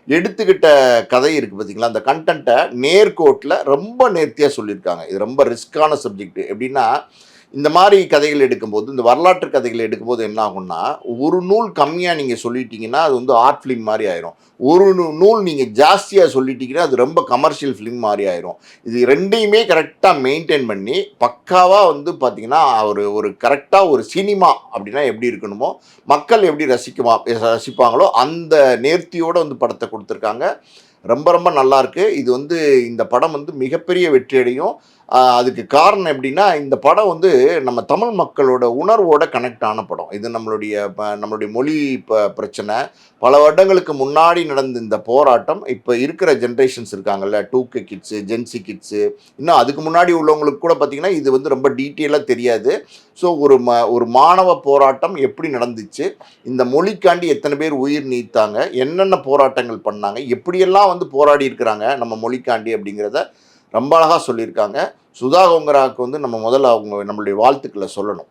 எடுத்துக்கிட்ட கதை இருக்குது பார்த்தீங்களா, அந்த கண்டென்ட்டை நேர்கோட்டில் ரொம்ப நேர்த்தியாக சொல்லியிருக்காங்க. இது ரொம்ப ரிஸ்க்கான சப்ஜெக்ட். எப்படின்னா, இந்த மாதிரி கதைகள் எடுக்கும்போது, இந்த வரலாற்று கதைகள் எடுக்கும்போது என்ன ஆகும்னா, ஒரு நூல் கம்மியா நீங்க சொல்லிட்டீங்கன்னா, அது வந்து ஆர்ட் ஃபிலிம் மாரி ஆயிரும். ஒரு நூல் நீங்க ஜாஸ்தியா சொல்லிட்டீங்கன்னா, அது ரொம்ப கமர்ஷியல் ஃபிலிம் மாரி ஆயிரும். இது 2யுமே கரெக்ட்டா மெயின்டெயின் பண்ணி, பக்காவா வந்து பார்த்தீங்கன்னா, ஒரு ஒரு கரெக்ட்டா ஒரு சினிமா அப்படின்னா எப்படி இருக்கணுமோ, மக்கள் எப்படி ரசிப்பாங்களோ, அந்த நேர்த்தியோட வந்து படத்த குடுத்துருக்காங்க. ரொம்ப ரொம்ப நல்லாயிருக்கு. இது வந்து இந்த படம் வந்து மிகப்பெரிய வெற்றி அடையும். அதுக்கு காரணம் எப்படின்னா, இந்த படம் வந்து நம்ம தமிழ் மக்களோட உணர்வோட கனெக்ட் ஆன படம். இது நம்மளுடைய மொழி பிரச்சனை. பல வருடங்களுக்கு முன்னாடி நடந்த இந்த போராட்டம், இப்ப இருக்கிற ஜெனரேஷன்ஸ் இருக்காங்கல்ல, 2K கிட்ஸு, ஜென்சி கிட்ஸு, இன்னும் அதுக்கு முன்னாடி உள்ளவங்களுக்கு கூட பார்த்தீங்கன்னா, இது வந்து ரொம்ப டீட்டெயிலா தெரியாது. ஸோ ஒரு மாணவ போராட்டம் எப்படி நடந்துச்சு? இந்த மொழிக்காண்டி எத்தன பேர் உயிர் நீத்தாங்க? என்னென்ன போராட்டங்கள் பண்ணாங்க? எப்படியெல்லாம் வந்து போராடி இருக்கிறாங்க நம்ம மொழிக்காண்டி அப்படிங்கிறத ரொம்ப அழகா சொல்லியிருக்காங்க. சுதா கோங்கராவுக்கு வந்து நம்ம முதல்ல நம்மளுடைய வாழ்த்துக்கள சொல்லணும்.